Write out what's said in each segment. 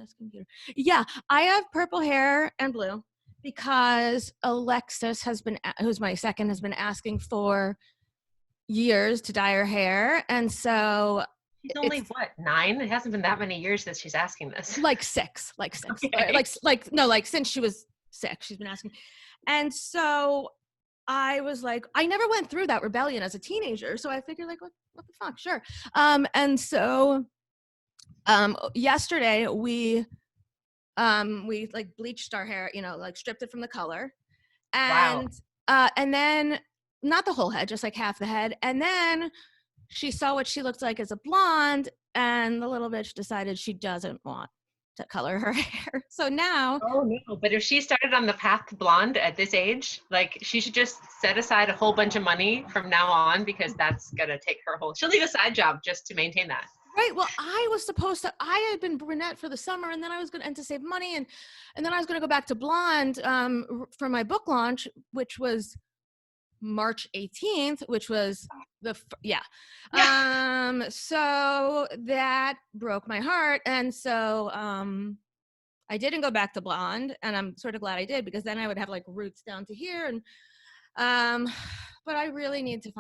this computer. Yeah, I have purple hair and blue because Alexis who's my second, has been asking for years to dye her hair. And so she's only what, 9? It hasn't been that many years that she's asking this. Like six, Okay. like since she was 6, she's been asking. And so I was like, I never went through that rebellion as a teenager. So I figured like, what the fuck? Sure. And so yesterday we like bleached our hair, like stripped it from the color. And and then not the whole head, just like half the head. And then she saw what she looked like as a blonde, and the little bitch decided she doesn't want to color her hair. So now, oh no, but if she started on the path to blonde at this age, like she should just set aside a whole bunch of money from now on, because that's gonna take her she'll need a side job just to maintain that. right. Well, I had been brunette for the summer, and then I was going to save money, and then I was going to go back to blonde for my book launch, which was March 18th, which was so that broke my heart. And so I didn't go back to blonde, and I'm sort of glad I did, because then I would have like roots down to here. And but I really need to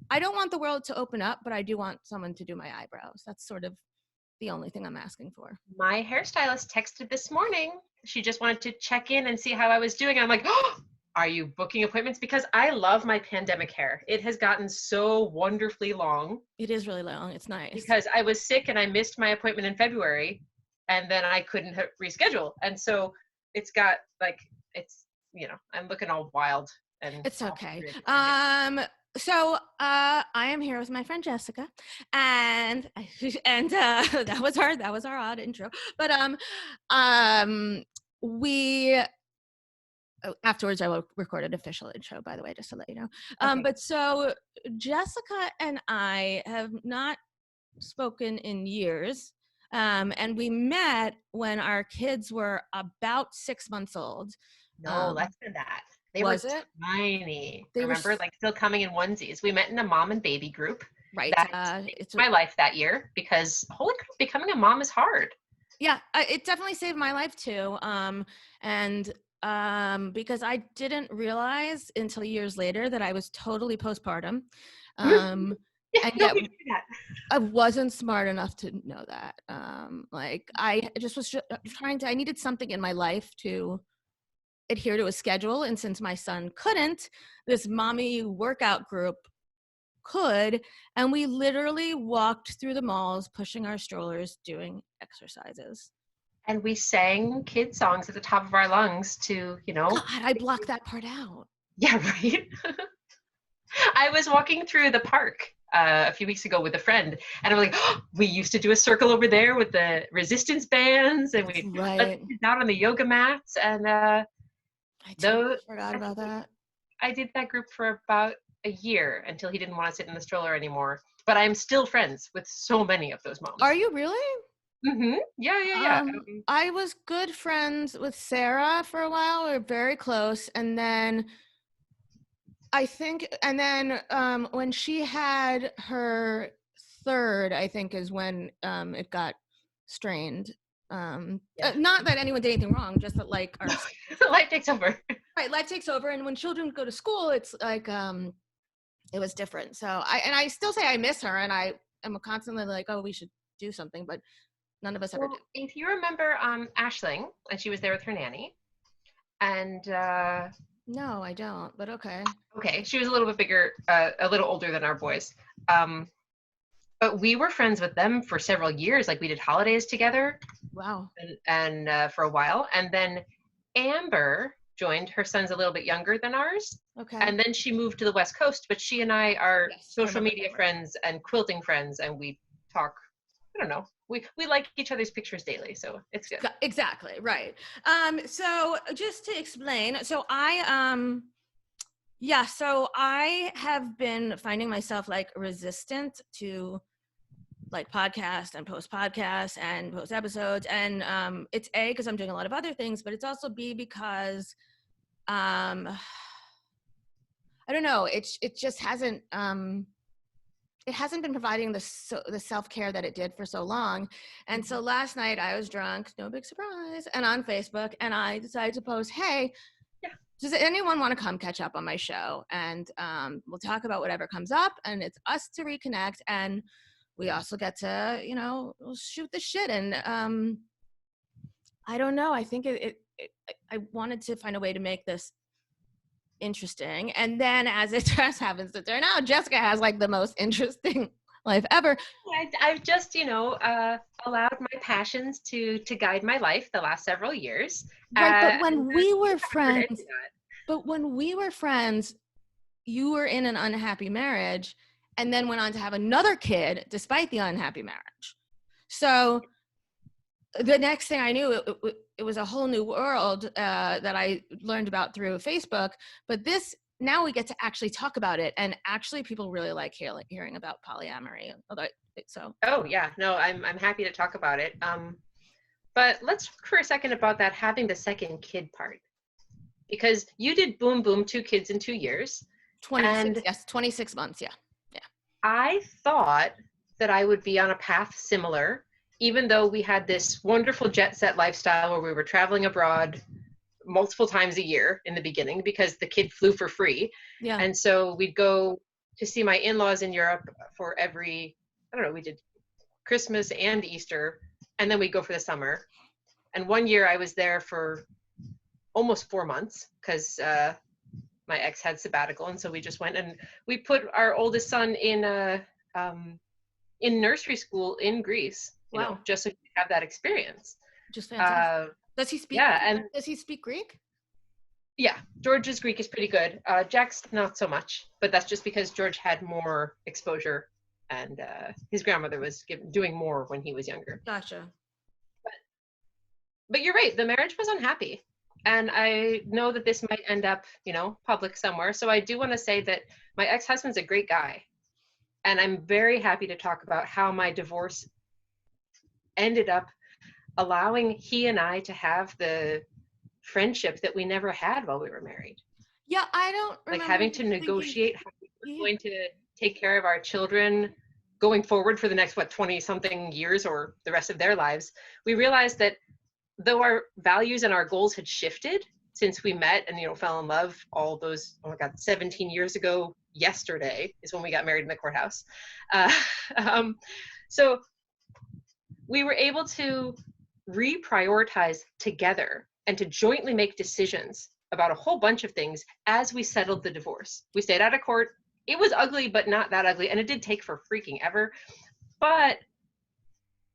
I don't want the world to open up, but I do want someone to do my eyebrows. That's sort of the only thing I'm asking for. My hairstylist texted this morning. She just wanted to check in and see how I was doing. I'm like, oh, are you booking appointments? Because I love my pandemic hair. It has gotten so wonderfully long. It is really long. It's nice. Because I was sick and I missed my appointment in February, and then I couldn't reschedule. And so it's got like, it's, I'm looking all wild. And it's okay. So I am here with my friend Jessica, and that was our odd intro. But we afterwards I will record an official intro, by the way, just to let you know. Okay. But so Jessica and I have not spoken in years, and we met when our kids were about 6 months old. No, less than that. They was were it? tiny. I remember like still coming in onesies. We met in a mom and baby group. Right. It's my life that year, because holy crap, becoming a mom is hard. Yeah, it definitely saved my life too. And because I didn't realize until years later that I was totally postpartum. And yet I wasn't smart enough to know that. Like I just was I needed something in my life to adhere to a schedule. And since my son couldn't, this mommy workout group could. And we literally walked through the malls, pushing our strollers, doing exercises. And we sang kid songs at the top of our lungs to, God, I blocked that part out. Yeah, right. I was walking through the park a few weeks ago with a friend, and I'm like, oh, we used to do a circle over there with the resistance bands, and we let kids out on the yoga mats, and I forgot about that. I did that group for about a year until he didn't want to sit in the stroller anymore. But I'm still friends with so many of those moms. Are you really? Mm-hmm. Yeah. I was good friends with Sarah for a while. We were very close, and then when she had her third, I think is when it got strained. Not that anyone did anything wrong, just that like our life takes over. Right, life takes over, and when children go to school, it's like it was different. So I still say I miss her, and I am constantly like, oh, we should do something, but none of us ever did. If you remember Aisling, and she was there with her nanny, and no, I don't, but okay. Okay, she was a little bit bigger, a little older than our boys. But we were friends with them for several years. Like we did holidays together. Wow. And for a while. And then Amber joined. Her son's a little bit younger than ours. Okay. And then she moved to the West Coast, but she and I are social media friends and quilting friends, and we talk, I don't know, we like each other's pictures daily, so it's good. Exactly, right. So just to explain, so I have been finding myself like resistant to like podcast and post podcasts and post episodes, and it's A, because I'm doing a lot of other things, but it's also B, because I don't know, it just hasn't it hasn't been providing the self-care that it did for so long. And so last night I was drunk, no big surprise, and on Facebook, and I decided to post, hey, does anyone want to come catch up on my show? And we'll talk about whatever comes up, and it's us to reconnect. And we also get to, we'll shoot the shit. And I don't know. I think I wanted to find a way to make this interesting. And then as it just happens to turn out, Jessica has like the most interesting life ever. I've just, allowed my passions to guide my life the last several years. Right, but when we were friends, you were in an unhappy marriage and then went on to have another kid despite the unhappy marriage. So the next thing I knew, it was a whole new world that I learned about through Facebook. But now we get to actually talk about it, and actually people really like hearing about polyamory. Oh yeah, no, I'm happy to talk about it. But let's talk for a second about that having the second kid part, because you did boom boom 2 kids in 2 years. 26 months, yeah. I thought that I would be on a path similar, even though we had this wonderful jet set lifestyle where we were traveling abroad multiple times a year in the beginning because the kid flew for free. Yeah. And so we'd go to see my in-laws in Europe for we did Christmas and Easter, and then we'd go for the summer. And one year I was there for almost 4 months because my ex had sabbatical, and so we just went and we put our oldest son in nursery school in Greece. Wow. Just so he could have that experience. Just fantastic. Does he speak? Yeah, and does he speak Greek? Yeah, George's Greek is pretty good. Jack's not so much, but that's just because George had more exposure, and his grandmother was doing more when he was younger. Gotcha. But you're right, the marriage was unhappy. And I know that this might end up, public somewhere. So I do want to say that my ex-husband's a great guy. And I'm very happy to talk about how my divorce ended up allowing he and I to have the friendship that we never had while we were married. Yeah, I don't remember. Like having to negotiate how we were going to take care of our children going forward for the next, 20-something years or the rest of their lives. We realized that though our values and our goals had shifted since we met and, fell in love all those, 17 years ago, yesterday is when we got married in the courthouse. So we were able to reprioritize together and to jointly make decisions about a whole bunch of things as we settled the divorce. We stayed out of court. It was ugly, but not that ugly. And it did take for freaking ever. But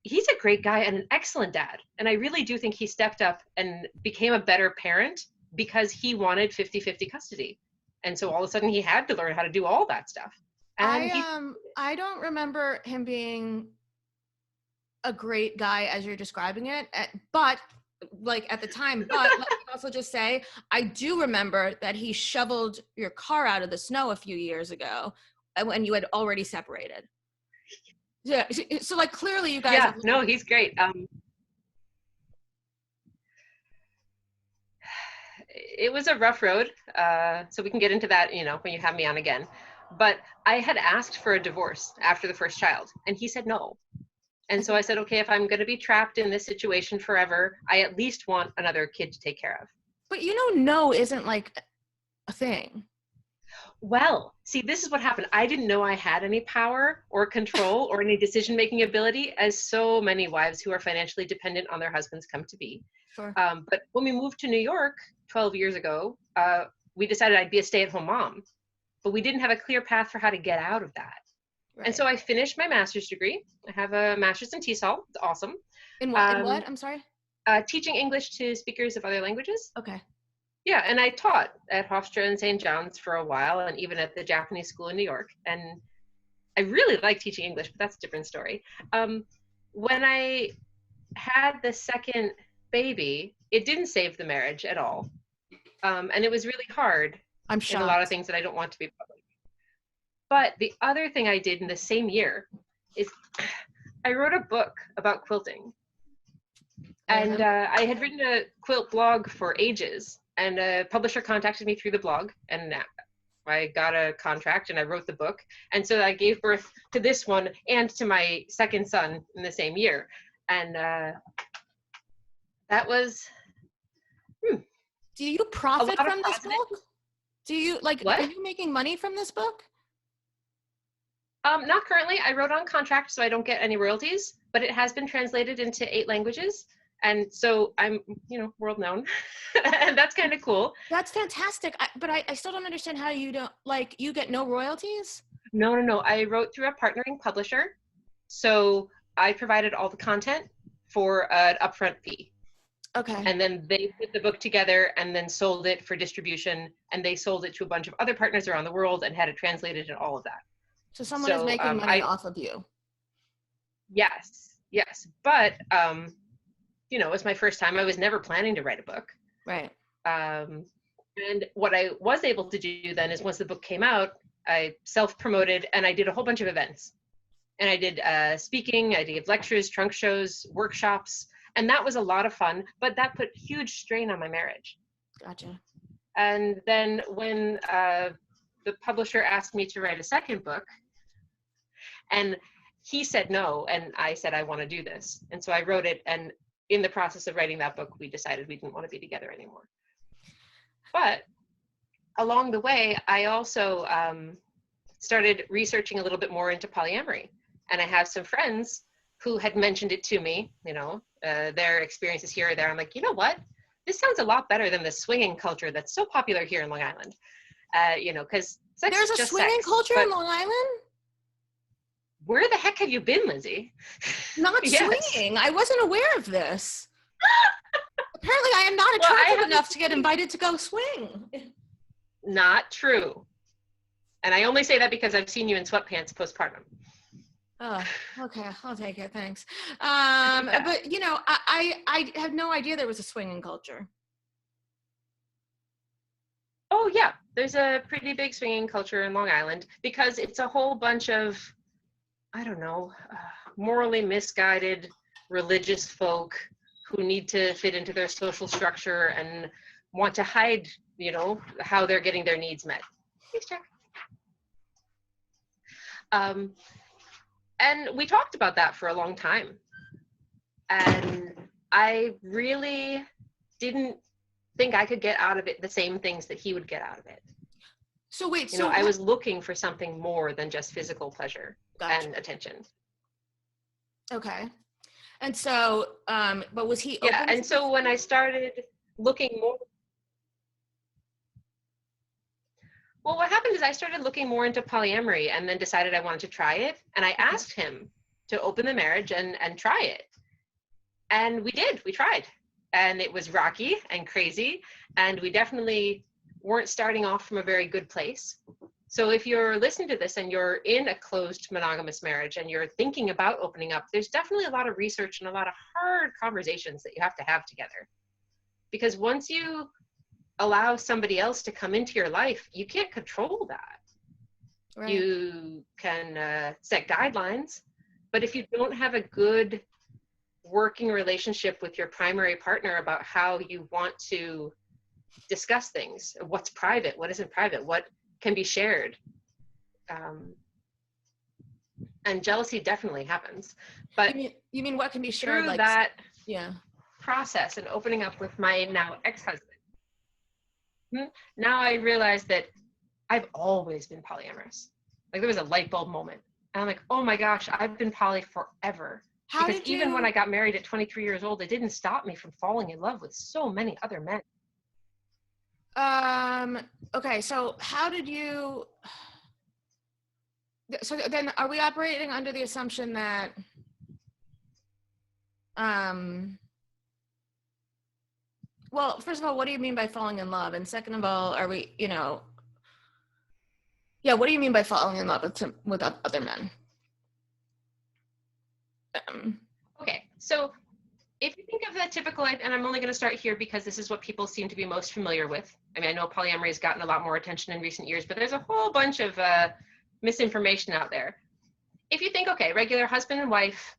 he's a great guy and an excellent dad. And I really do think he stepped up and became a better parent because he wanted 50-50 custody. And so all of a sudden he had to learn how to do all that stuff. And I don't remember him being a great guy as you're describing it, but like at the time, but let me also just say, I do remember that he shoveled your car out of the snow a few years ago when you had already separated. Yeah. So like clearly you guys. Yeah, no, he's great. It was a rough road. So we can get into that, when you have me on again. But I had asked for a divorce after the first child, and he said no. And so I said, okay, if I'm going to be trapped in this situation forever, I at least want another kid to take care of. But no isn't like a thing. Well, see, this is what happened. I didn't know I had any power or control or any decision-making ability, as so many wives who are financially dependent on their husbands come to be. Sure. But when we moved to New York 12 years ago, we decided I'd be a stay-at-home mom, but we didn't have a clear path for how to get out of that. Right. And so I finished my master's degree. I have a master's in TESOL. It's awesome. In what? In what? I'm sorry? Teaching English to speakers of other languages. Okay. Yeah, and I taught at Hofstra and St. John's for a while, and even at the Japanese school in New York. And I really like teaching English, but that's a different story. When I had the second baby, it didn't save the marriage at all. And it was really hard. I'm shocked. In a lot of things that I don't want to be public. But the other thing I did in the same year is I wrote a book about quilting. And I had written a quilt blog for ages, and a publisher contacted me through the blog, and I got a contract and I wrote the book. And so I gave birth to this one and to my second son in the same year. And that was Do you profit from this book? Do you what? Are you making money from this book? Not currently. I wrote on contract, so I don't get any royalties, but it has been translated into 8 languages. And so I'm, world known. And that's kind of cool. That's fantastic. But I still don't understand how you don't, you get no royalties? No. I wrote through a partnering publisher. So I provided all the content for an upfront fee. Okay. And then they put the book together and then sold it for distribution. And they sold it to a bunch of other partners around the world and had it translated and all of that. So someone is making money off of you. Yes. But, it was my first time. I was never planning to write a book. Right. And what I was able to do then is once the book came out, I self-promoted and I did a whole bunch of events. And I did speaking, I did lectures, trunk shows, workshops, and that was a lot of fun, but that put huge strain on my marriage. Gotcha. And then when the publisher asked me to write a second book, and he said no, and I said, I want to do this. And so I wrote it, and in the process of writing that book, we decided we didn't want to be together anymore. But along the way, I also started researching a little bit more into polyamory. And I have some friends who had mentioned it to me, their experiences here or there. I'm like, you know what? This sounds a lot better than the swinging culture that's so popular here in Long Island. Because sex there's is a just swinging sex, culture in Long Island? Where the heck have you been, Lindsay? Not swinging. I wasn't aware of this. Apparently I am not attractive enough to get invited to go swing. Not true. And I only say that because I've seen you in sweatpants postpartum. Oh, okay. I'll take it. Thanks. But I had no idea there was a swinging culture. Oh yeah, there's a pretty big swinging culture in Long Island because it's a whole bunch of, morally misguided religious folk who need to fit into their social structure and want to hide, how they're getting their needs met. Thanks, Jack. And we talked about that for a long time. And I really didn't think I could get out of it the same things that he would get out of it. So wait, I was looking for something more than just physical pleasure. Gotcha. And attention. Okay. And so, but was he open? Yeah, and so when I started looking more, well, what happened is I started looking more into polyamory and then decided I wanted to try it. And I asked him to open the marriage and try it. And we did, we tried. And it was rocky and crazy. And we definitely weren't starting off from a very good place. So if you're listening to this and you're in a closed monogamous marriage and you're thinking about opening up, there's definitely a lot of research and a lot of hard conversations that you have to have together. Because once you allow somebody else to come into your life, you can't control that. Right. You can set guidelines, but if you don't have a good working relationship with your primary partner about how you want to discuss things, what's private, what isn't private, what can be shared, and jealousy definitely happens. But you mean what can be shared? Through that process and opening up with my now ex-husband, now I realize that I've always been polyamorous. Like there was a light bulb moment, and I'm like, oh my gosh, I've been poly forever. Because even when I got married at 23 years old, it didn't stop me from falling in love with so many other men. Okay, so how did you, so then are we operating under the assumption that, well, first of all, what do you mean by falling in love? And second of all, are we, what do you mean by falling in love with other men? Okay, so if you think of the typical, and I'm only going to start here because this is what people seem to be most familiar with. I mean, I know polyamory has gotten a lot more attention in recent years, but there's a whole bunch of misinformation out there. If you think, okay, regular husband and wife,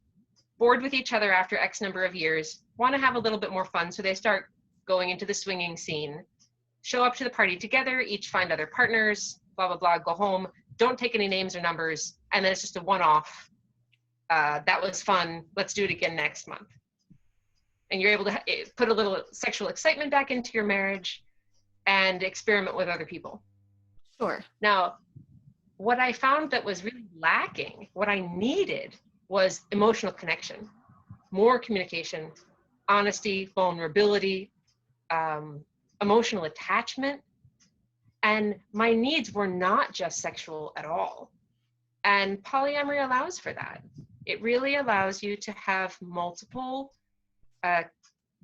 bored with each other after X number of years, want to have a little bit more fun, so they start going into the swinging scene, show up to the party together, each find other partners, blah, blah, blah, go home, don't take any names or numbers, and then it's just a one-off. That was fun, let's do it again next month. And you're able to put a little sexual excitement back into your marriage and experiment with other people. Sure. Now, what I found that was really lacking, what I needed, was emotional connection, more communication, honesty, vulnerability, emotional attachment. And my needs were not just sexual at all. And polyamory allows for that. It really allows you to have multiple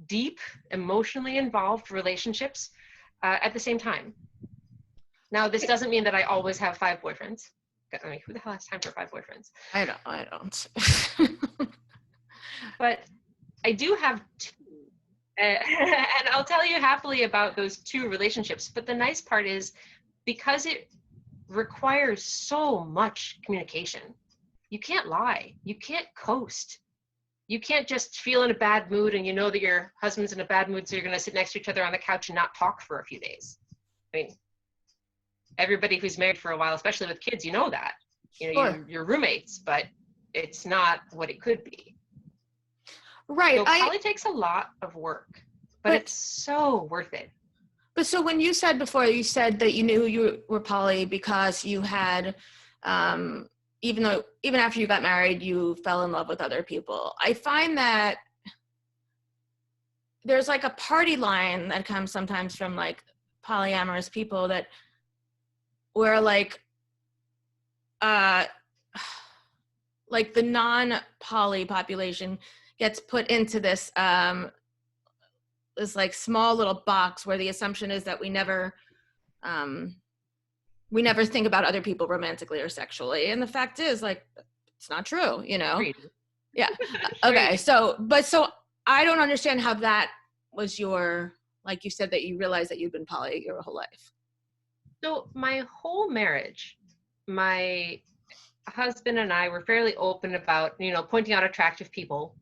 deep, emotionally involved relationships at the same time. Now, this doesn't mean that I always have 5 boyfriends. I mean, who the hell has time for 5 boyfriends? I don't. But I do have 2. And I'll tell you happily about those 2 relationships. But the nice part is, because it requires so much communication, you can't lie. You can't coast. You can't just feel in a bad mood and you know that your husband's in a bad mood, so you're going to sit next to each other on the couch and not talk for a few days. I mean, everybody who's married for a while, especially with kids, you know that. You know, Sure. you're roommates, but it's not what it could be. Right. So poly takes a lot of work, but it's so worth it. But so when you said before, you said that you knew you were poly because you had, even after you got married, you fell in love with other people. I find that there's like a party line that comes sometimes from like polyamorous people that where like the non-poly population gets put into this this like small little box where the assumption is that we never think about other people romantically or sexually, and the fact is, like, it's not true, you know. Yeah. Okay. So I don't understand how that was your, like you said that you realized that you'd been poly your whole life. So my whole marriage, my husband and I were fairly open about, you know, pointing out attractive people.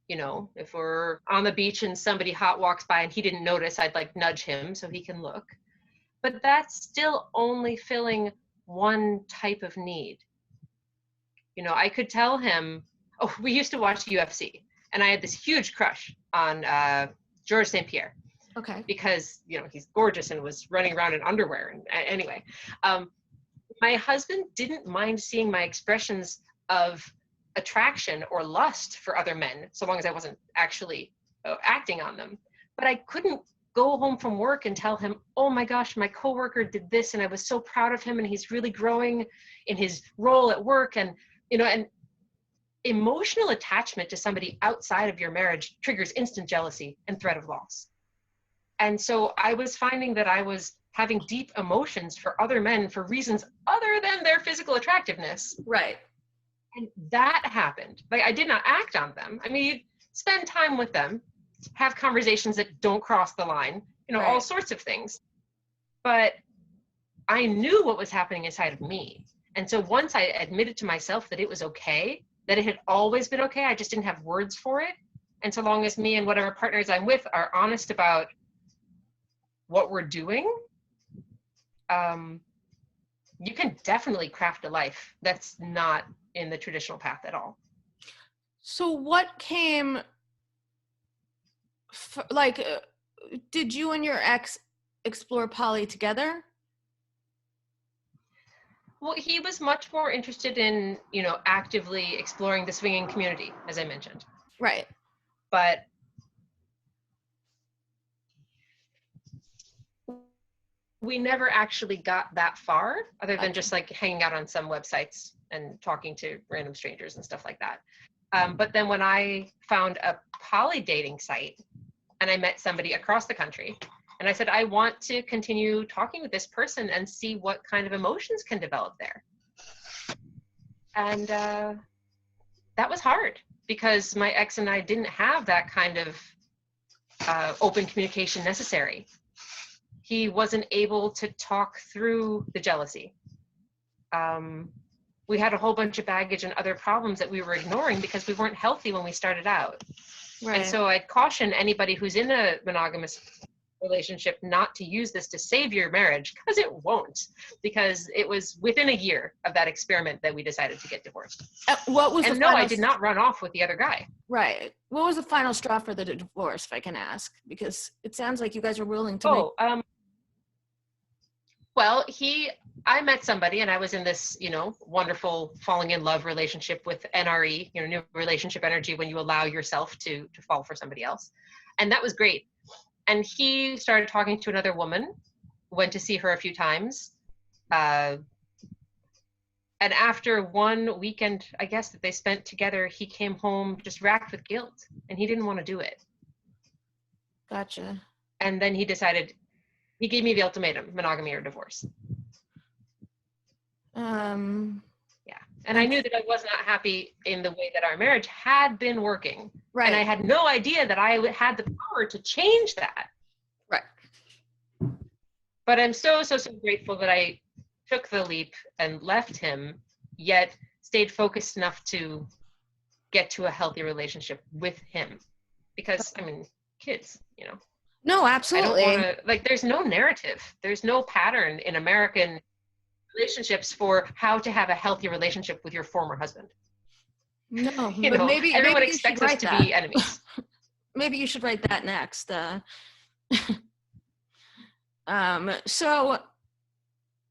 You know, if we're on the beach and somebody hot walks by and he didn't notice, I'd like nudge him so he can look. But that's still only filling one type of need. You know, I could tell him, oh, we used to watch UFC, and I had this huge crush on Georges St. Pierre. Okay. Because, you know, he's gorgeous and was running around in underwear. And anyway, my husband didn't mind seeing my expressions of attraction or lust for other men, so long as I wasn't actually acting on them. But I couldn't go home from work and tell him, oh my gosh, my coworker did this and I was so proud of him and he's really growing in his role at work. And, you know, and emotional attachment to somebody outside of your marriage triggers instant jealousy and threat of loss. And so I was finding that I was having deep emotions for other men for reasons other than their physical attractiveness. Right. And that happened. Like, I did not act on them. I mean, you spend time with them, have conversations that don't cross the line, you know, right. all sorts of things. But I knew what was happening inside of me. And so once I admitted to myself that it was okay, that it had always been okay, I just didn't have words for it. And so long as me and whatever partners I'm with are honest about what we're doing, you can definitely craft a life that's not in the traditional path at all. So what came, did you and your ex explore poly together? Well, he was much more interested in, you know, actively exploring the swinging community, as I mentioned. Right. But we never actually got that far, other than just like hanging out on some websites and talking to random strangers and stuff like that. But then when I found a poly dating site and I met somebody across the country, and I said, I want to continue talking with this person and see what kind of emotions can develop there. And that was hard because my ex and I didn't have that kind of open communication necessary. He wasn't able to talk through the jealousy. We had a whole bunch of baggage and other problems that we were ignoring because we weren't healthy when we started out. Right. And so I'd caution anybody who's in a monogamous relationship not to use this to save your marriage, because it won't, because it was within a year of that experiment that we decided to get divorced. What was and the no, final I did not run off with the other guy. Right. What was the final straw for the divorce, if I can ask? Because it sounds like you guys were willing to well, I met somebody, and I was in this, wonderful falling in love relationship with NRE, new relationship energy, when you allow yourself to fall for somebody else. And that was great. And he started talking to another woman, went to see her a few times. And after one weekend, I guess, that they spent together, he came home just racked with guilt, and he didn't want to do it. Gotcha. And then he decided, he gave me the ultimatum: monogamy or divorce. Yeah. And I knew that I was not happy in the way that our marriage had been working. Right. And I had no idea that I had the power to change that. Right. But I'm so grateful that I took the leap and left him, yet stayed focused enough to get to a healthy relationship with him. Because, kids, No, absolutely. I don't want to, there's no narrative. There's no pattern in American relationships for how to have a healthy relationship with your former husband. No, but maybe everyone expects us to be enemies. Maybe you should write that next.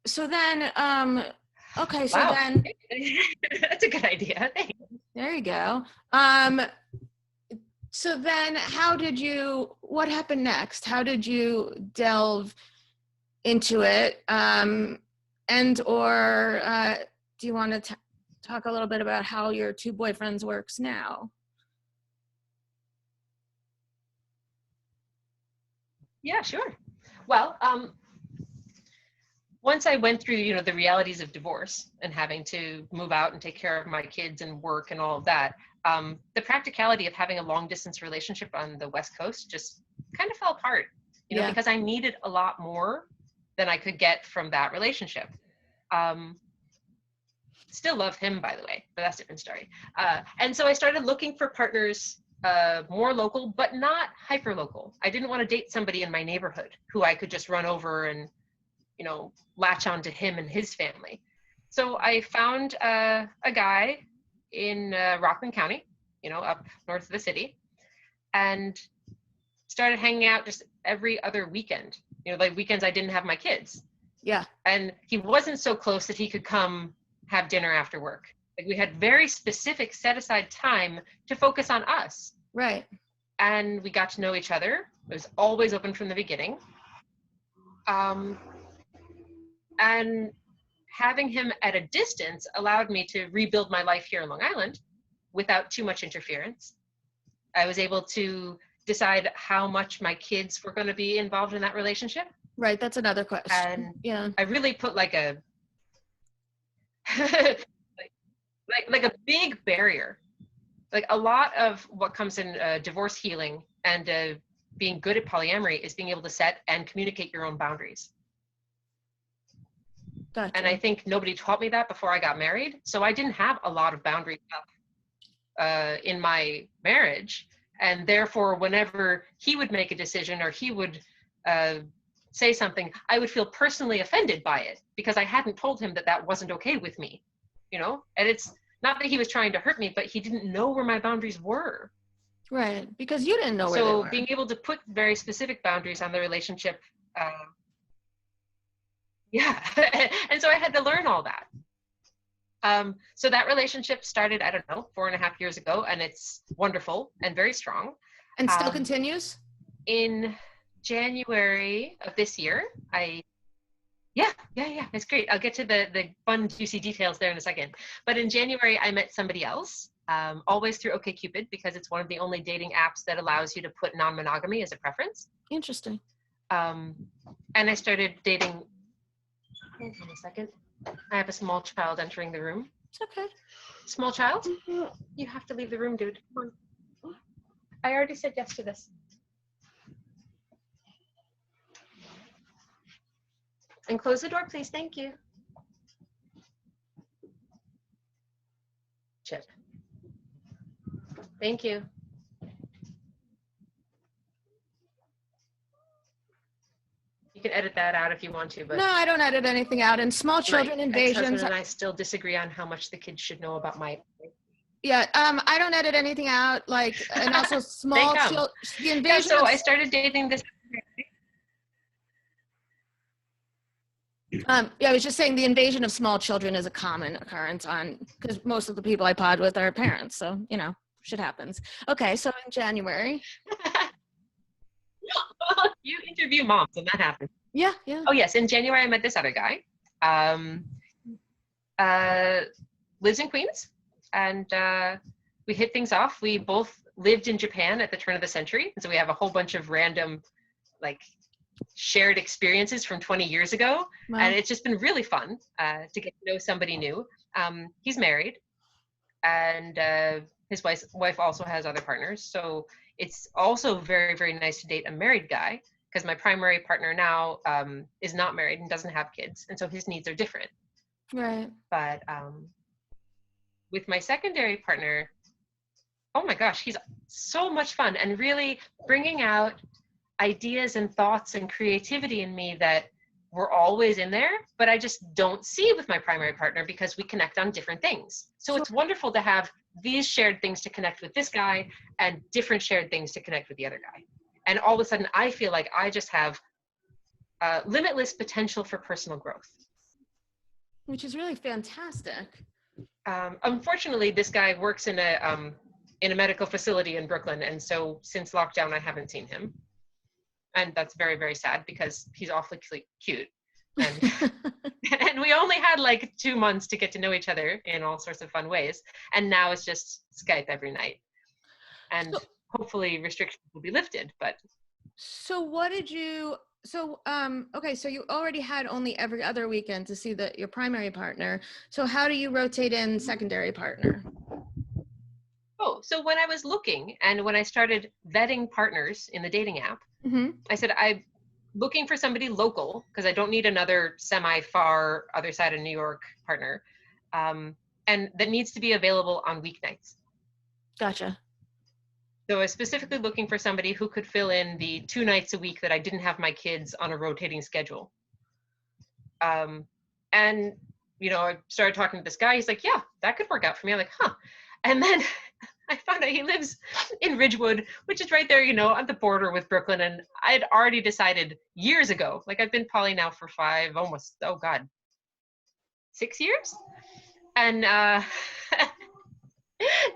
So then, okay, so wow. then That's a good idea. Thanks. There you go. So then what happened next? How did you delve into it? Do you want to talk a little bit about how your two boyfriends works now? Yeah, sure. Well, once I went through, the realities of divorce and having to move out and take care of my kids and work and all of that, the practicality of having a long distance relationship on the West Coast just kind of fell apart, because I needed a lot more than I could get from that relationship. Still love him, by the way, but that's a different story. And so I started looking for partners, more local, but not hyper local. I didn't want to date somebody in my neighborhood who I could just run over and, latch on to him and his family. So I found a guy in Rockland County, up north of the city, and started hanging out just every other weekend, weekends I didn't have my kids. Yeah. And he wasn't so close that he could come have dinner after work. We had very specific set aside time to focus on us. Right. And we got to know each other. It was always open from the beginning. And having him at a distance allowed me to rebuild my life here in Long Island without too much interference. I was able to decide how much my kids were going to be involved in that relationship. Right, that's another question. And yeah, I really put like a like a big barrier. Like a lot of what comes in divorce healing and being good at polyamory is being able to set and communicate your own boundaries. Gotcha. And I think nobody taught me that before I got married. So I didn't have a lot of boundaries up in my marriage. And therefore, whenever he would make a decision or he would say something, I would feel personally offended by it because I hadn't told him that that wasn't okay with me, And it's not that he was trying to hurt me, but he didn't know where my boundaries were. Right, because you didn't know where they were. So being able to put very specific boundaries on the relationship, and so I had to learn all that. So that relationship started, I don't know, 4.5 years ago, and it's wonderful and very strong. And still continues? In January of this year, it's great. I'll get to the fun, juicy details there in a second. But in January, I met somebody else, always through OkCupid, because it's one of the only dating apps that allows you to put non-monogamy as a preference. Interesting. And I started dating. Hold on a second. I have a small child entering the room. It's okay. Small child? Mm-hmm. You have to leave the room, dude. Come on. I already said yes to this. And close the door, please. Thank you. Chip. Thank you. You can edit that out if you want to, but no, I don't edit anything out. And small children my invasions. ex-husband and I still disagree on how much the kids should know about my. Yeah, I don't edit anything out. Like, and also small children. The invasion. Yeah, so I started dating this. Yeah, I was just saying the invasion of small children is a common occurrence because most of the people I pod with are parents, so shit happens. Okay, so in January. You interview moms, and that happens. Yeah. Oh yes, in January I met this other guy. Lives in Queens, and we hit things off. We both lived in Japan at the turn of the century, and so we have a whole bunch of random, like, shared experiences from 20 years ago. Wow. And it's just been really fun to get to know somebody new. He's married, and his wife also has other partners, so it's also very, very nice to date a married guy, because my primary partner now is not married and doesn't have kids, and so his needs are different. Right. But with my secondary partner, oh my gosh, he's so much fun and really bringing out ideas and thoughts and creativity in me that were always in there, but I just don't see with my primary partner because we connect on different things. So it's wonderful to have these shared things to connect with this guy and different shared things to connect with the other guy. And all of a sudden, I feel like I just have limitless potential for personal growth. Which is really fantastic. Unfortunately, this guy works in a medical facility in Brooklyn, and so since lockdown, I haven't seen him. And that's very, very sad because he's awfully cute. And, and we only had like 2 months to get to know each other in all sorts of fun ways. And now it's just Skype every night. And hopefully restrictions will be lifted, but. So okay, so you already had only every other weekend to see your primary partner. So how do you rotate in secondary partner? Oh, so when I was looking and when I started vetting partners in the dating app, I said, I'm looking for somebody local because I don't need another semi-far other side of New York partner, and that needs to be available on weeknights. Gotcha. So I was specifically looking for somebody who could fill in the 2 nights a week that I didn't have my kids on a rotating schedule. And, I started talking to this guy. He's like, yeah, that could work out for me. I'm like, huh. And then I found out he lives in Ridgewood, which is right there, on the border with Brooklyn. And I had already decided years ago, like I've been poly now for 6 years. And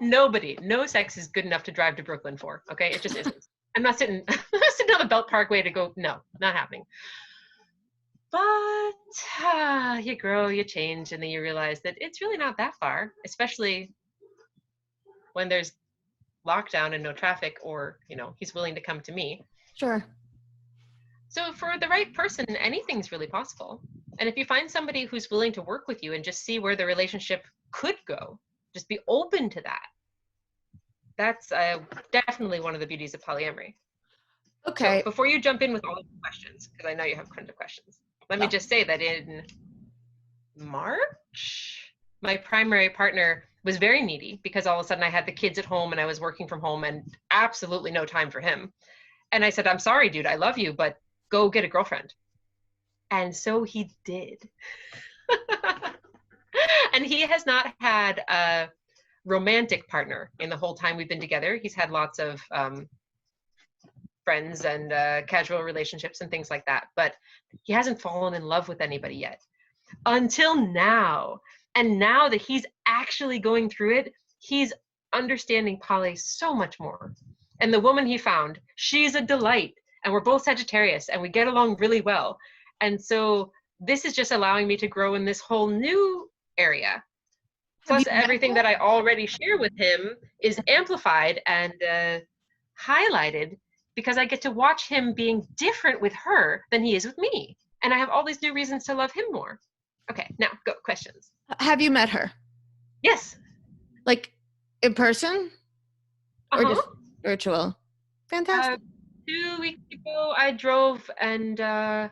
no sex is good enough to drive to Brooklyn for, okay? It just isn't. I'm not sitting on the Belt Parkway to go, no, not happening. But you grow, you change, and then you realize that it's really not that far, especially when there's lockdown and no traffic, or he's willing to come to me. Sure. So for the right person, anything's really possible. And if you find somebody who's willing to work with you and just see where the relationship could go, just be open to that. That's definitely one of the beauties of polyamory. Okay. So before you jump in with all of the questions, because I know you have tons of questions, let me just say that in March, my primary partner was very needy because all of a sudden I had the kids at home and I was working from home and absolutely no time for him. And I said, I'm sorry, dude, I love you, but go get a girlfriend. And so he did. And he has not had a romantic partner in the whole time we've been together. He's had lots of friends and casual relationships and things like that, but he hasn't fallen in love with anybody yet until now. And now that he's actually going through it, he's understanding poly so much more. And the woman he found, she's a delight. And we're both Sagittarius and we get along really well. And so this is just allowing me to grow in this whole new area. Plus everything that I already share with him is amplified and highlighted because I get to watch him being different with her than he is with me. And I have all these new reasons to love him more. Okay, now go, questions. Have you met her? Yes. Like in person? Or just virtual? Fantastic. 2 weeks ago, I drove and I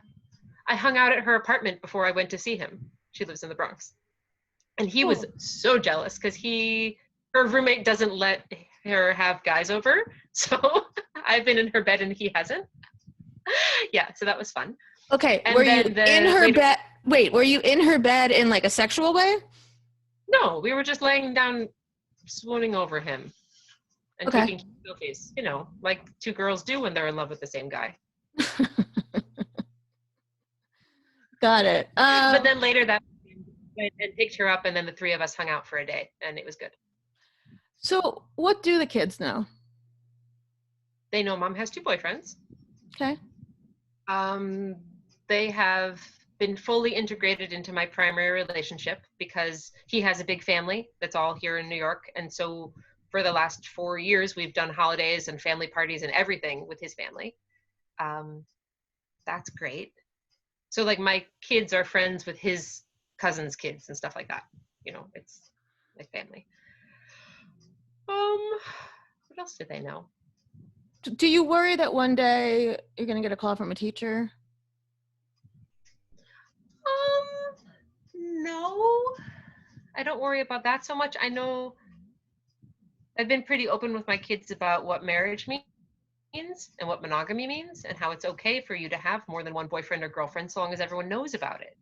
hung out at her apartment before I went to see him. She lives in the Bronx. And he was so jealous because her roommate doesn't let her have guys over. So I've been in her bed and he hasn't. Yeah, so that was fun. Okay, And were you then in her bed? Wait, were you in her bed in like a sexual way? No, we were just laying down, swooning over him and Okay. taking selfies, you know, like two girls do when they're in love with the same guy. Got it. But then later that went and picked her up, and then the three of us hung out for a day, and it was good. So what do the kids know? They know mom has two boyfriends. Okay. They have been fully integrated into my primary relationship because he has a big family that's all here in New York. And so for the last 4 years, we've done holidays and family parties and everything with his family. That's great. So like my kids are friends with his cousins' kids and stuff like that. You know, it's like family. What else did they know? Do you worry that one day you're going to get a call from a teacher? No, I don't worry about that so much. I know I've been pretty open with my kids about what marriage means and what monogamy means and how it's okay for you to have more than one boyfriend or girlfriend so long as everyone knows about it.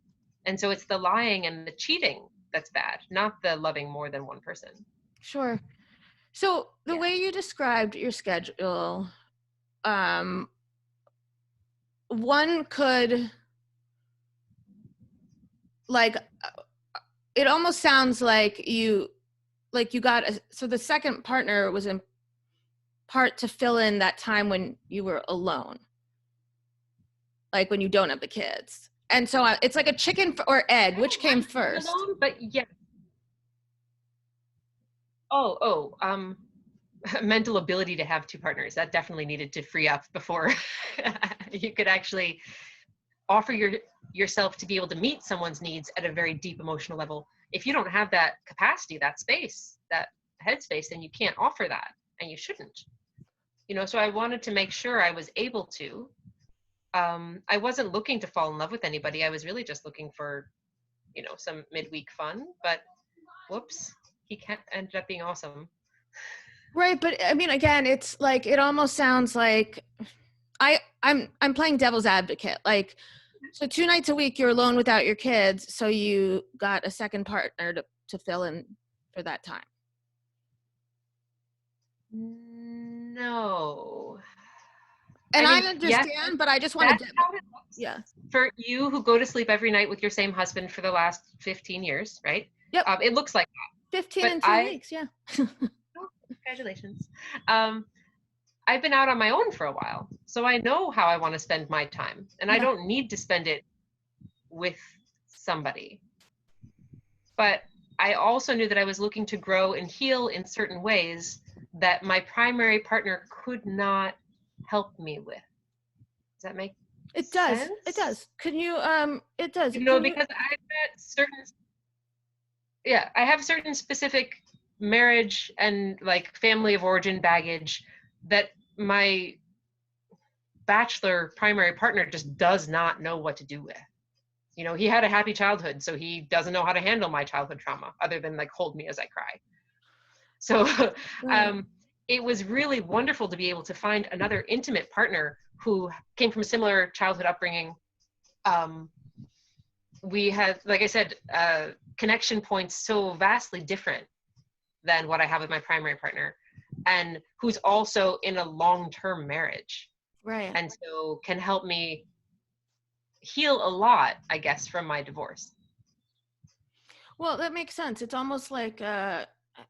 And so it's the lying and the cheating that's bad, not the loving more than one person. Sure. So the way you described your schedule, one could like, it almost sounds like you got so the second partner was in part to fill in that time when you were alone, like when you don't have the kids. And so it's like a chicken or egg, which came first? Alone, but yeah. Mental ability to have two partners, that definitely needed to free up before you could actually offer yourself to be able to meet someone's needs at a very deep emotional level. If you don't have that capacity, that space, that headspace, then you can't offer that, and you shouldn't. You know, so I wanted to make sure I was able to. I wasn't looking to fall in love with anybody. I was really just looking for, you know, some midweek fun. But whoops, he ended up being awesome. Right, but I mean, again, it's like it almost sounds like I'm playing devil's advocate. Like, so 2 nights a week you're alone without your kids, so you got a second partner to fill in for that time. No. And I understand, yes, but I just want to get yeah. For you who go to sleep every night with your same husband for the last 15 years, right? Yep. It looks like that. 15 and 2 weeks, yeah. Oh, congratulations. I've been out on my own for a while, so I know how I want to spend my time, and I don't need to spend it with somebody. But I also knew that I was looking to grow and heal in certain ways that my primary partner could not help me with. Does that make sense? It does. Can you it does. You know, because I've got I have certain specific marriage and like family of origin baggage that my bachelor primary partner just does not know what to do with. You know, he had a happy childhood, so he doesn't know how to handle my childhood trauma other than like hold me as I cry. So it was really wonderful to be able to find another intimate partner who came from a similar childhood upbringing. We had, like I said, connection points so vastly different than what I have with my primary partner, and who's also in a long-term marriage. Right. And so can help me heal a lot, I guess, from my divorce. Well, that makes sense. It's almost like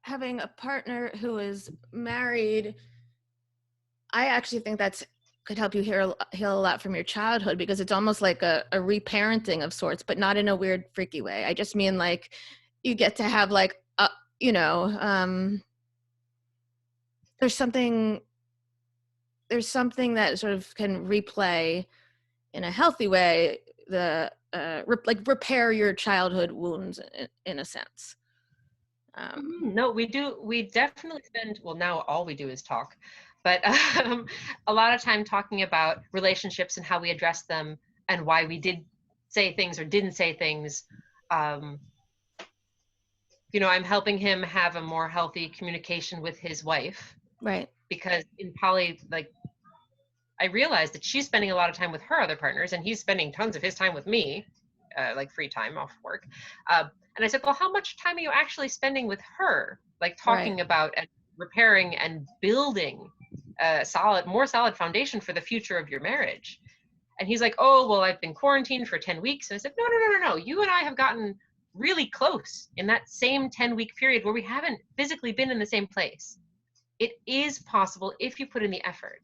having a partner who is married. I actually think that's could help you heal a lot from your childhood, because it's almost like a reparenting of sorts, but not in a weird, freaky way. I just mean like you get to have like, you know, there's something that sort of can replay in a healthy way, the like repair your childhood wounds in a sense. No, we definitely spend, well, now all we do is talk, but a lot of time talking about relationships and how we address them and why we did say things or didn't say things. You know, I'm helping him have a more healthy communication with his wife. Right. Because in poly, like, I realized that she's spending a lot of time with her other partners and he's spending tons of his time with me, like free time off work. And I said, well, how much time are you actually spending with her? Like talking about and repairing and building a more solid foundation for the future of your marriage. And he's like, oh, well, I've been quarantined for 10 weeks. And I said, no. You and I have gotten really close in that same 10-week period where we haven't physically been in the same place. It is possible if you put in the effort.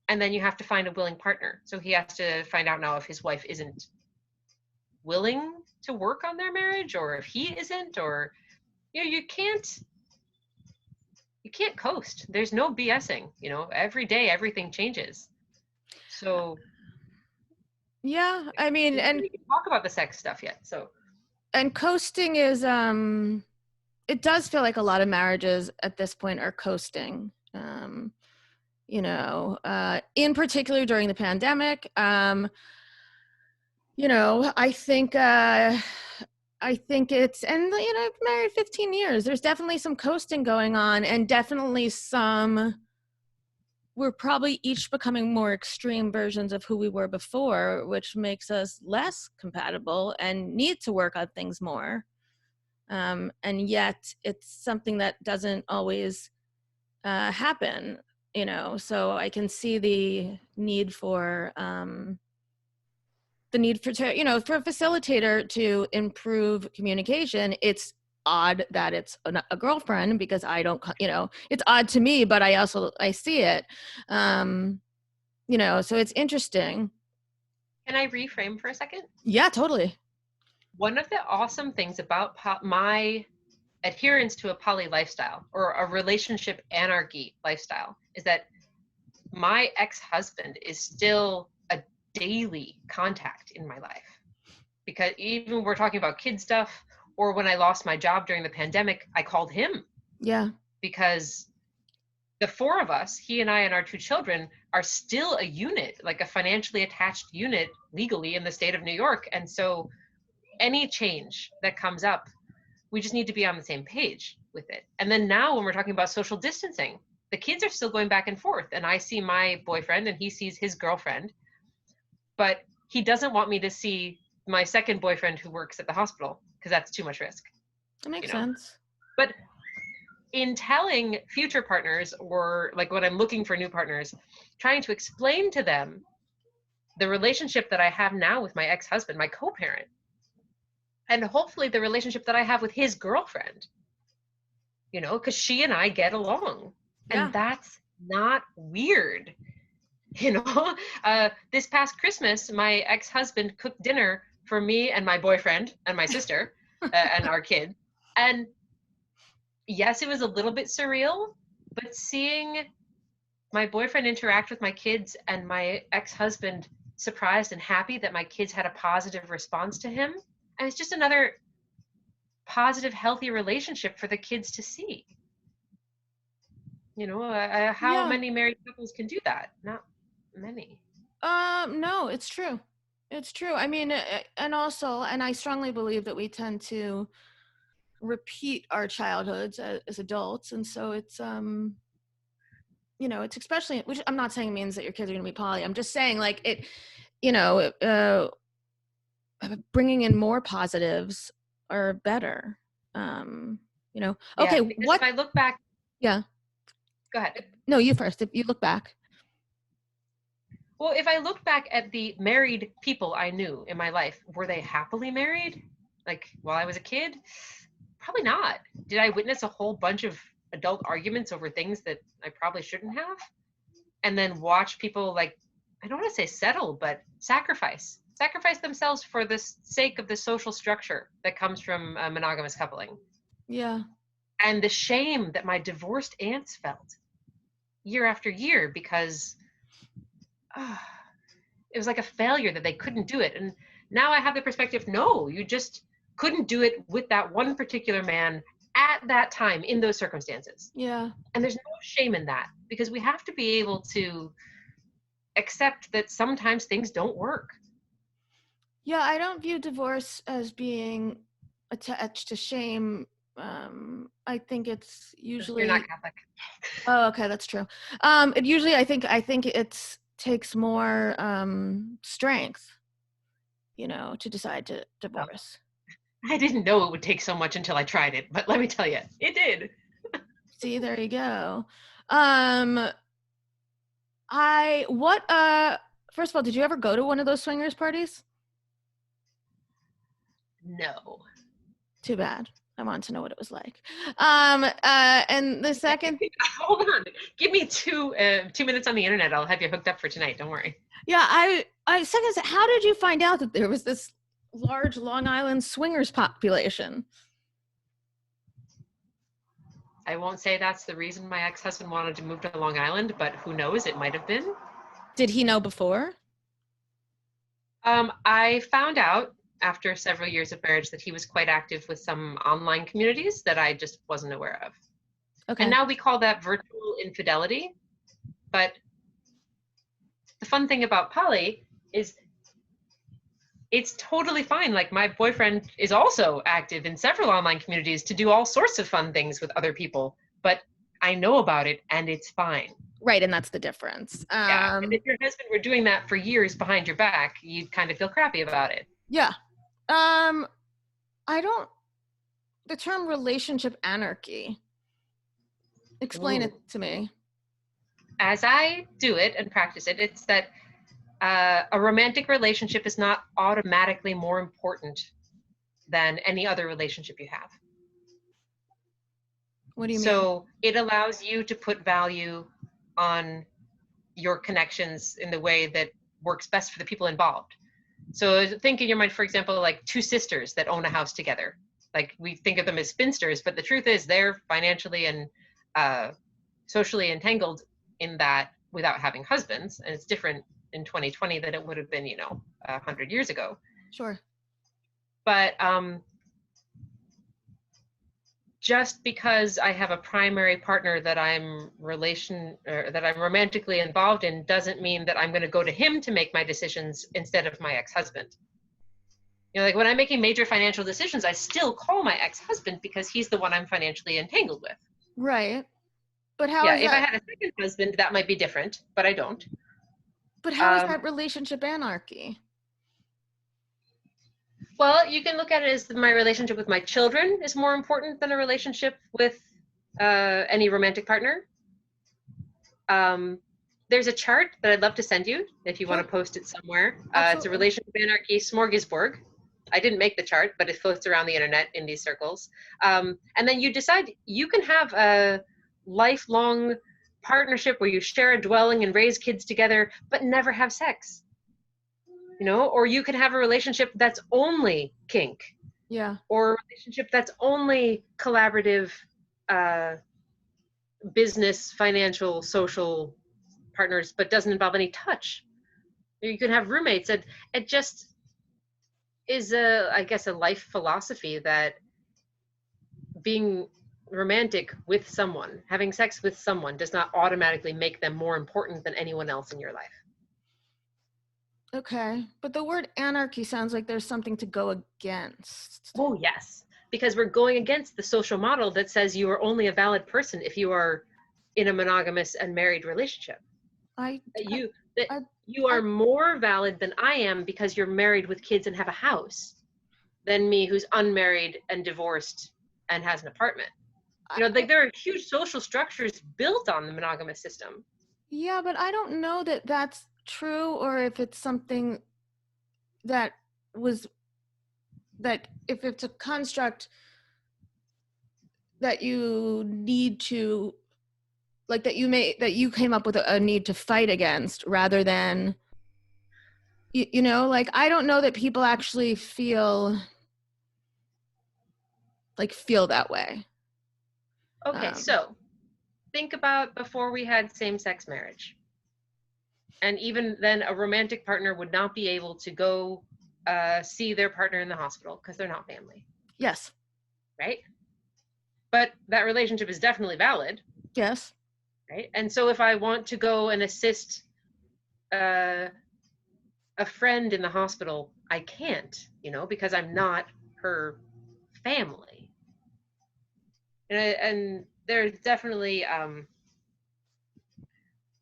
And then you have to find a willing partner. So he has to find out now if his wife isn't willing to work on their marriage, or if he isn't, or you can't coast. There's no BSing. Every day everything changes. So yeah, I mean, and we can talk about the sex stuff yet. So and coasting is it does feel like a lot of marriages at this point are coasting. In particular during the pandemic. I think it's, and I've been married 15 years. There's definitely some coasting going on, and definitely we're probably each becoming more extreme versions of who we were before, which makes us less compatible and need to work on things more. And yet it's something that doesn't always happen, so I can see the need for for a facilitator to improve communication. It's odd that it's a girlfriend, because I don't, it's odd to me, but I see it, so it's interesting. Can I reframe for a second? Yeah, totally. One of the awesome things about my adherence to a poly lifestyle, or a relationship anarchy lifestyle, is that my ex-husband is still a daily contact in my life. Because even when we're talking about kid stuff, or when I lost my job during the pandemic, I called him. Yeah. Because the four of us, he and I and our two children, are still a unit, like a financially attached unit legally in the state of New York. And so any change that comes up, we just need to be on the same page with it. And then now when we're talking about social distancing, the kids are still going back and forth, and I see my boyfriend and he sees his girlfriend, but he doesn't want me to see my second boyfriend who works at the hospital, because that's too much risk. That makes sense. But in telling future partners, or like when I'm looking for new partners, trying to explain to them the relationship that I have now with my ex-husband, my co-parent, and hopefully the relationship that I have with his girlfriend, because she and I get along. Yeah. And that's not weird. This past Christmas, my ex-husband cooked dinner for me and my boyfriend and my sister and our kid. And yes, it was a little bit surreal, but seeing my boyfriend interact with my kids and my ex-husband surprised and happy that my kids had a positive response to him, and it's just another positive, healthy relationship for the kids to see. How many married couples can do that? Not many. No, it's true. It's true. I mean, and I strongly believe that we tend to repeat our childhoods as adults. And so it's, it's especially, which I'm not saying means that your kids are going to be poly. I'm just saying, like, it, bringing in more positives are better. Okay. What? If I look back. Yeah. Go ahead. No, you first. If you look back. Well, if I look back at the married people I knew in my life, were they happily married? Like while I was a kid? Probably not. Did I witness a whole bunch of adult arguments over things that I probably shouldn't have? And then watch people, like, I don't want to say settle, but sacrifice themselves for the sake of the social structure that comes from monogamous coupling. Yeah. And the shame that my divorced aunts felt year after year, because it was like a failure that they couldn't do it. And now I have the perspective, no, you just couldn't do it with that one particular man at that time in those circumstances. Yeah. And there's no shame in that, because we have to be able to accept that sometimes things don't work. Yeah, I don't view divorce as being attached to shame. I think it's usually. You're not Catholic. Oh, okay, that's true. Usually, I think it's takes more strength, to decide to divorce. I didn't know it would take so much until I tried it, but let me tell you, it did. See, there you go. First of all, did you ever go to one of those swingers parties? No. Too bad. I wanted to know what it was like. And the second, hold on, give me 2 minutes on the internet. I'll have you hooked up for tonight. Don't worry. Yeah, how did you find out that there was this large Long Island swingers population? I won't say that's the reason my ex-husband wanted to move to Long Island, but who knows? It might have been. Did he know before? I found out after several years of marriage that he was quite active with some online communities that I just wasn't aware of. Okay. And now we call that virtual infidelity. But the fun thing about poly is it's totally fine. Like, my boyfriend is also active in several online communities to do all sorts of fun things with other people, but I know about it and it's fine. Right, and that's the difference. Yeah, and if your husband were doing that for years behind your back, you'd kind of feel crappy about it. Yeah. The term relationship anarchy, explain it to me. As I do it and practice it, it's that a romantic relationship is not automatically more important than any other relationship you have. What do you mean? So it allows you to put value on your connections in the way that works best for the people involved. So think in your mind, for example, like 2 sisters that own a house together. Like, we think of them as spinsters, but the truth is they're financially and socially entangled in that without having husbands. And it's different in 2020 than it would have been, 100 years ago. Sure. But just because I have a primary partner that I'm romantically involved in doesn't mean that I'm going to go to him to make my decisions instead of my ex-husband. Like, when I'm making major financial decisions, I still call my ex-husband because he's the one I'm financially entangled with. Right. But if I had a second husband, that might be different, but I don't. But how is that relationship anarchy? Well, you can look at it as my relationship with my children is more important than a relationship with any romantic partner. There's a chart that I'd love to send you if you want to post it somewhere. It's a relationship anarchy smorgasbord. I didn't make the chart, but it floats around the internet in these circles. And then you decide you can have a lifelong partnership where you share a dwelling and raise kids together, but never have sex. Or you can have a relationship that's only kink. Yeah. Or a relationship that's only collaborative, business, financial, social partners, but doesn't involve any touch. You can have roommates. It just is I guess a life philosophy that being romantic with someone, having sex with someone, does not automatically make them more important than anyone else in your life. Okay, but the word anarchy sounds like there's something to go against. Oh, yes, because we're going against the social model that says you are only a valid person if you are in a monogamous and married relationship. You are more valid than I am because you're married with kids and have a house than me, who's unmarried and divorced and has an apartment. There are huge social structures built on the monogamous system. Yeah, but I don't know that that's true, or if it's something that if it's a construct that you need to, like, that you came up with a need to fight against, rather than, like, I don't know that people actually feel that way. Okay, so think about before we had same-sex marriage. And even then, a romantic partner would not be able to go see their partner in the hospital because they're not family. Yes. Right? But that relationship is definitely valid. Yes. Right? And so if I want to go and assist a friend in the hospital, I can't, because I'm not her family. And there's definitely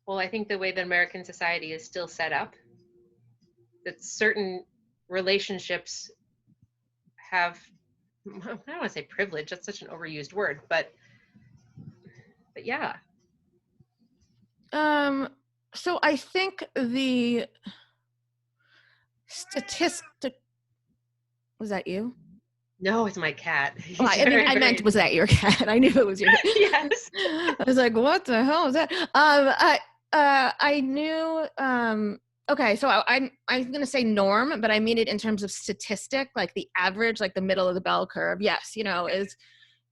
Well, I think the way that American society is still set up, that certain relationships have, I don't want to say privilege, that's such an overused word, but yeah. So I think the statistic, was that you? No, it's my cat. Well, I mean, I meant, was that your cat? I knew it was your cat. Yes. I was like, what the hell is that? I knew, okay, so I'm going to say norm, but I mean it in terms of statistic, like the average, like the middle of the bell curve. Yes, you know,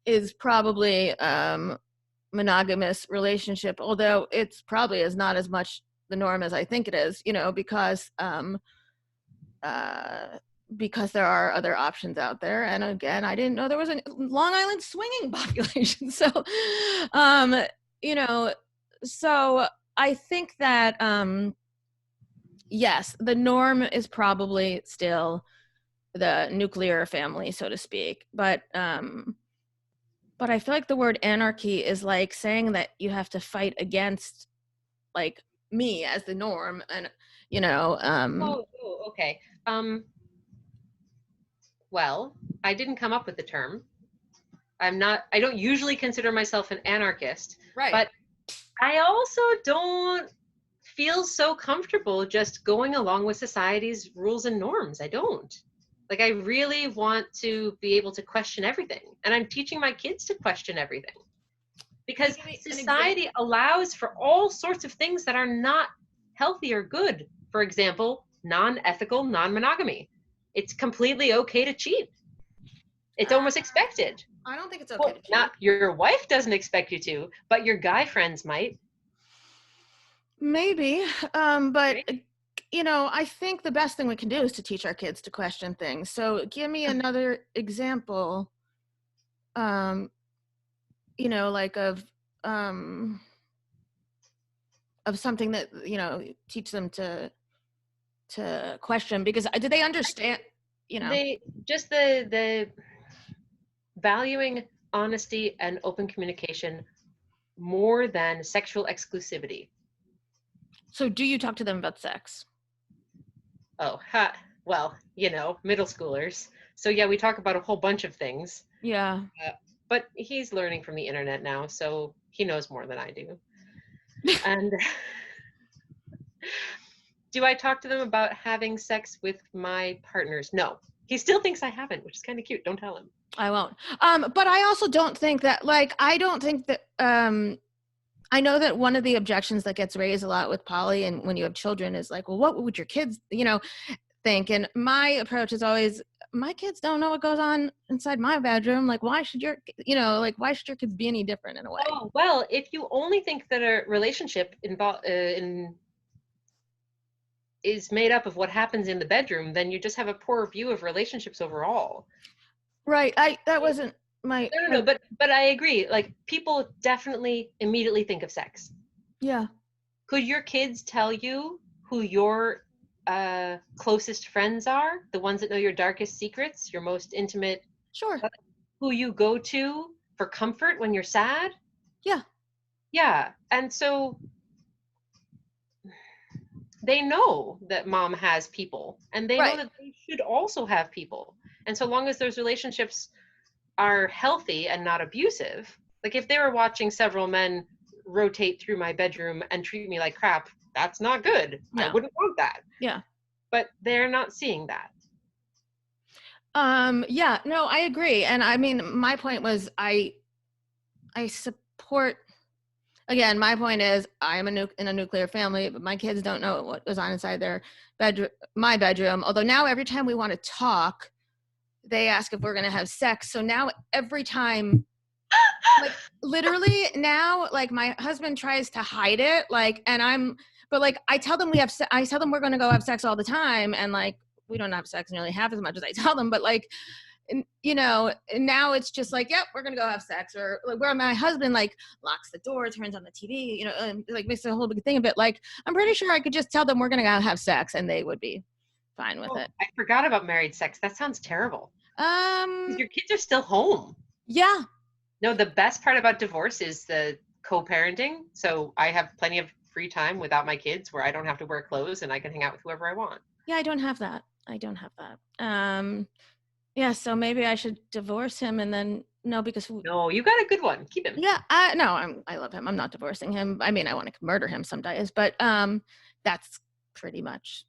is probably monogamous relationship, although it's probably is not as much the norm as I think it is, you know, because there are other options out there. And again, I didn't know there was a Long Island swinging population. So, you know, so I think that, yes, the norm is probably still the nuclear family, so to speak. But I feel like the word anarchy is like saying that you have to fight against like me as the norm. And, you know, okay. Well, I didn't come up with the term. I don't usually consider myself an anarchist, right. But I also don't feel so comfortable just going along with society's rules and norms. I don't. Like, I really want to be able to question everything. And I'm teaching my kids to question everything. Because society allows for all sorts of things that are not healthy or good. For example, non-ethical, non-monogamy. It's completely okay to cheat. It's almost expected. I don't think it's okay to cheat. Not your wife doesn't expect you to, but your guy friends might. Maybe, but you know, I think the best thing we can do is to teach our kids to question things. So give me another example, you know, like of something that, you know, teach them to question, because do they understand, you know? They just the valuing honesty and open communication more than sexual exclusivity. So do you talk to them about sex? Oh, well, you know, middle schoolers. So yeah, we talk about a whole bunch of things. Yeah. But he's learning from the internet now, so he knows more than I do. And do I talk to them about having sex with my partners? No. He still thinks I haven't, which is kind of cute. Don't tell him. I won't. But I also don't think that, like, I don't think that, I know that one of the objections that gets raised a lot with poly and when you have children is like, well, what would your kids, you know, think? And my approach is always, my kids don't know what goes on inside my bedroom. Like, why should your, you know, like, why should your kids be any different in a way? Oh, well, if you only think that a relationship is made up of what happens in the bedroom, then you just have a poor view of relationships overall. Right. That wasn't my. No, but I agree. Like, people definitely immediately think of sex. Yeah. Could your kids tell you who your closest friends are? The ones that know your darkest secrets, your most intimate? Sure. Who you go to for comfort when you're sad? Yeah. Yeah. And so they know that mom has people, and they know that they should also have people. And so long as those relationships are healthy and not abusive, like if they were watching several men rotate through my bedroom and treat me like crap, that's not good. No. I wouldn't want that. Yeah. But they're not seeing that. Yeah, no, I agree. And I mean, my point was I support, again, my point is I'm in a nuclear family, but my kids don't know what goes on inside their bedroom, my bedroom. Although now every time we want to talk, they ask if we're going to have sex. So now every time, like literally now, like my husband tries to hide it, like, but like I tell them we're going to go have sex all the time. And like, we don't have sex nearly half as much as I tell them, but like, you know, now it's just like, yep, we're gonna go have sex, or like where my husband like locks the door, turns on the TV, you know, and like makes a whole big thing of it. Like, I'm pretty sure I could just tell them we're gonna go have sex and they would be fine with it. I forgot about married sex. That sounds terrible. Your kids are still home. Yeah. No, the best part about divorce is the co-parenting. So I have plenty of free time without my kids where I don't have to wear clothes and I can hang out with whoever I want. Yeah, I don't have that. Yeah, so maybe I should divorce him and then no, because No, you got a good one. Keep him. yeah, I love him. I'm not divorcing him. I mean, I want to murder him some days, but that's pretty much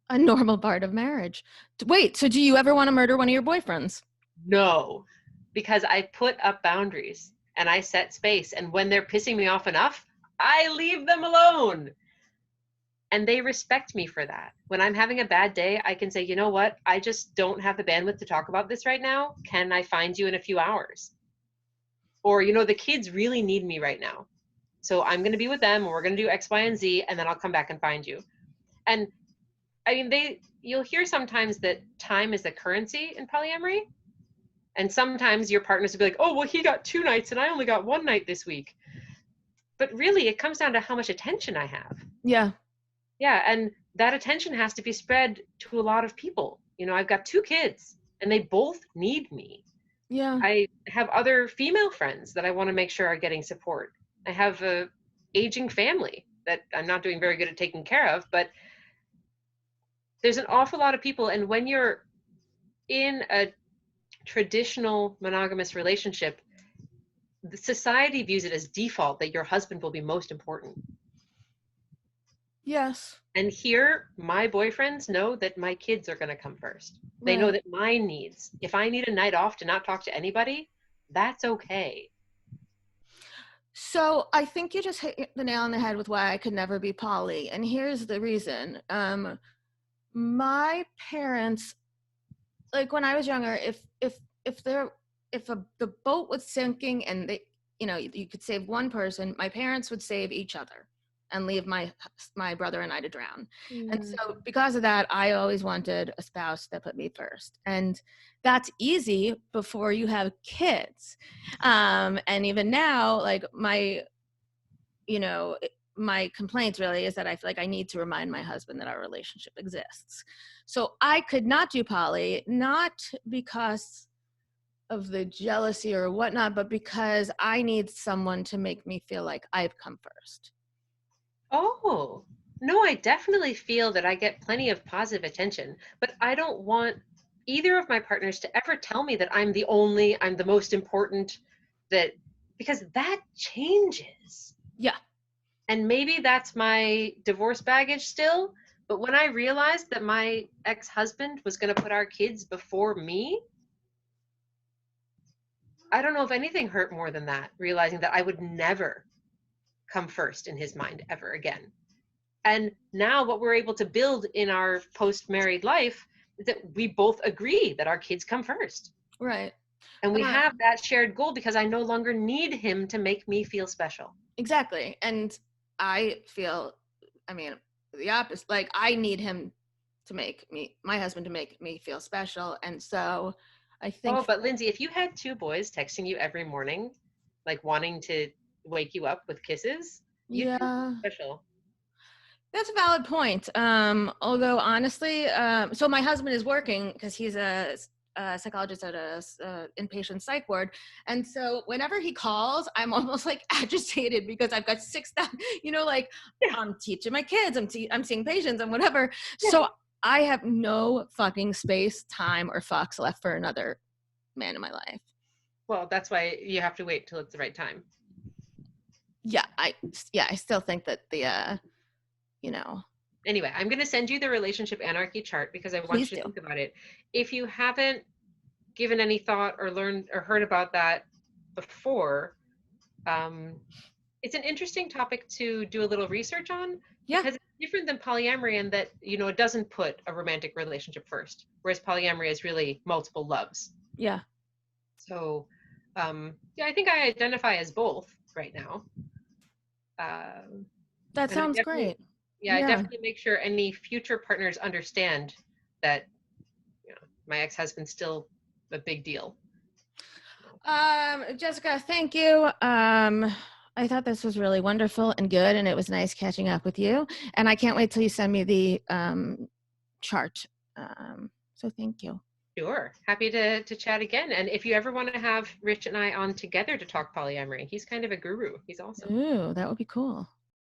a normal part of marriage. Wait, so do you ever want to murder one of your boyfriends? No, because I put up boundaries and I set space. And when they're pissing me off enough, I leave them alone. And they respect me for that. When I'm having a bad day, I can say, you know what? I just don't have the bandwidth to talk about this right now. Can I find you in a few hours? Or, you know, the kids really need me right now. So I'm going to be with them and we're going to do X, Y, and Z, and then I'll come back and find you. And I mean, you'll hear sometimes that time is the currency in polyamory. And sometimes your partners will be like, oh, well, he got 2 nights and I only got 1 night this week. But really, it comes down to how much attention I have. Yeah. Yeah. And that attention has to be spread to a lot of people. You know, I've got 2 kids and they both need me. Yeah. I have other female friends that I want to make sure are getting support. I have a aging family that I'm not doing very good at taking care of, but there's an awful lot of people. And when you're in a traditional monogamous relationship, the society views it as default that your husband will be most important. Yes. And here, my boyfriends know that my kids are going to come first. They know that my needs, if I need a night off to not talk to anybody, that's okay. So I think you just hit the nail on the head with why I could never be poly. And here's the reason. My parents, like when I was younger, if the boat was sinking and they, you know, you could save one person, my parents would save each other and leave my brother and I to drown. And so because of that, I always wanted a spouse that put me first. And that's easy before you have kids. And even now, like my complaints really is that I feel like I need to remind my husband that our relationship exists. So I could not do poly, not because of the jealousy or whatnot, but because I need someone to make me feel like I've come first. Oh, no, I definitely feel that I get plenty of positive attention, but I don't want either of my partners to ever tell me that I'm the most important, because that changes. Yeah. And maybe that's my divorce baggage still, but when I realized that my ex-husband was going to put our kids before me, I don't know if anything hurt more than that, realizing that I would never come first in his mind ever again. And now what we're able to build in our post-married life is that we both agree that our kids come first. Right. And we have that shared goal because I no longer need him to make me feel special. Exactly. And I feel, I mean, the opposite. Like I need him to my husband to make me feel special. And so I think. Oh, but Lindsay, if you had 2 boys texting you every morning, like wanting to wake you up with kisses, you'd feel special. That's a valid point. Although honestly, so my husband is working because he's a psychologist at a inpatient psych ward, and so whenever he calls, I'm almost like agitated because I've got 6,000. I'm teaching my kids, I'm seeing patients and whatever. Yeah. So I have no fucking space, time, or fucks left for another man in my life. Well, that's why you have to wait till it's the right time. Yeah, I still think that Anyway, I'm going to send you the relationship anarchy chart because I want you to think about it. If you haven't given any thought or learned or heard about that before, it's an interesting topic to do a little research on. Yeah. Because it's different than polyamory in that, it doesn't put a romantic relationship first, whereas polyamory is really multiple loves. Yeah. So, I think I identify as both right now. That sounds great. Yeah, I definitely make sure any future partners understand that my ex-husband's still a big deal. Jessica, thank you. I thought this was really wonderful and good, and it was nice catching up with you. And I can't wait till you send me the chart. So thank you. Sure. Happy to chat again. And if you ever want to have Rich and I on together to talk polyamory, he's kind of a guru. He's awesome. Ooh, that would be cool.